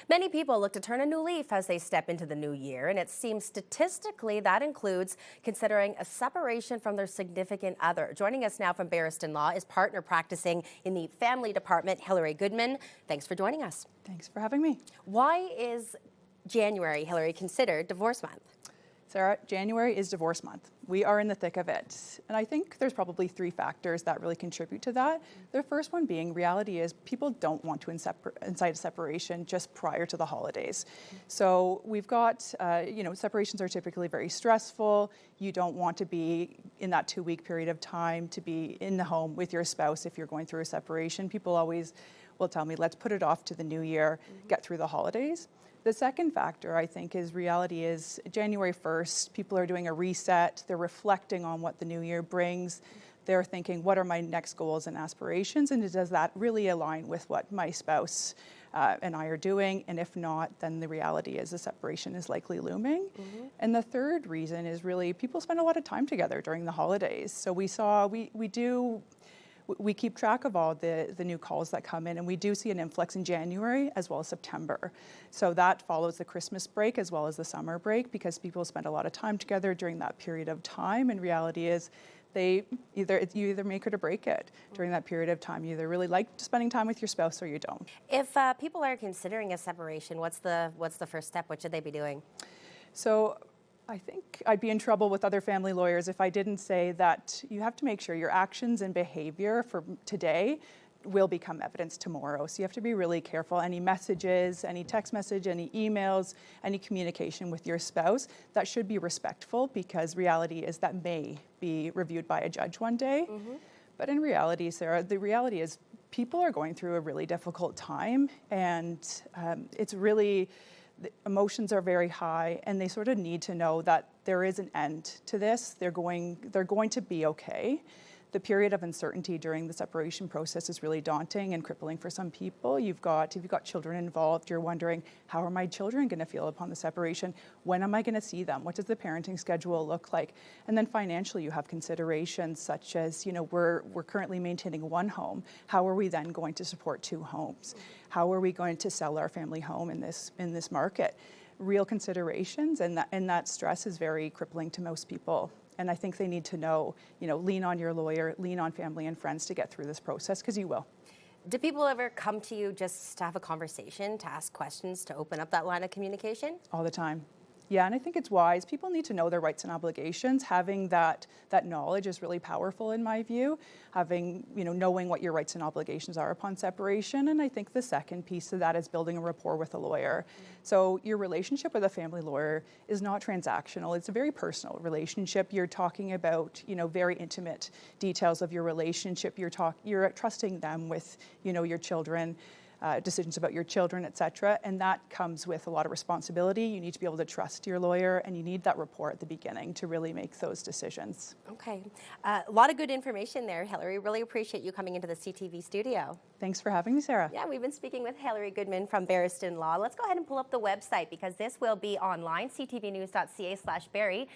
Many people look to turn a new leaf as they step into the new year, and it seems statistically that includes considering a separation from their significant other. Joining us now from Barriston Law is partner practicing in the family department, Hilary Goodman. Thanks for joining us. Thanks for having me. Why is January, Hilary, considered divorce month? Sarah, January is divorce month. We are in the thick of it. And I think there's probably three factors that really contribute to that. The first one being reality is people don't want to incite a separation just prior to the holidays. So we've got, separations are typically very stressful. You don't want to be in that 2-week period of time to be in the home with your spouse if you're going through a separation. People always will tell me, let's put it off to the new year, get through the holidays. The second factor, I think, is reality is January 1st, people are doing a reset. They're reflecting on what the new year brings. They're thinking, what are my next goals and aspirations? And does that really align with what my spouse and I are doing? And if not, then the reality is the separation is likely looming. And the third reason is really people spend a lot of time together during the holidays. So we keep track of all the new calls that come in, and we do see an influx in January as well as September. So that follows the Christmas break as well as the summer break because people spend a lot of time together during that period of time. And reality is you either make it or break it during that period of time. You either really like spending time with your spouse or you don't. If people are considering a separation, what's the first step? What should they be doing? So I think I'd be in trouble with other family lawyers if I didn't say that you have to make sure your actions and behavior for today will become evidence tomorrow. So you have to be really careful. Any messages, any text message, any emails, any communication with your spouse, that should be respectful because reality is that may be reviewed by a judge one day. But in reality, Sarah, the reality is people are going through a really difficult time and it's really, the emotions are very high and they sort of need to know that there is an end to this. They're going to be okay. The period of uncertainty during the separation process is really daunting and crippling for some people. If you've got children involved, you're wondering, how are my children going to feel upon the separation? When am I going to see them? What does the parenting schedule look like? And then financially, you have considerations such as, we're currently maintaining one home. How are we then going to support 2 homes? How are we going to sell our family home in this market? Real considerations, and that stress is very crippling to most people. And I think they need to know, lean on your lawyer, lean on family and friends to get through this process, because you will. Do people ever come to you just to have a conversation, to ask questions, to open up that line of communication? All the time. Yeah, and I think it's wise. People need to know their rights and obligations. Having that knowledge is really powerful in my view. Having, knowing what your rights and obligations are upon separation. And I think the second piece of that is building a rapport with a lawyer. So your relationship with a family lawyer is not transactional. It's a very personal relationship. You're talking about, very intimate details of your relationship. You're trusting them with, your children. Decisions about your children, etc. And that comes with a lot of responsibility. You need to be able to trust your lawyer, and you need that rapport at the beginning to really make those decisions. Okay. A lot of good information there, Hilary. Really appreciate you coming into the CTV studio. Thanks for having me, Sarah. Yeah, we've been speaking with Hilary Goodman from Barriston Law. Let's go ahead and pull up the website because this will be online, ctvnews.ca/Barrie.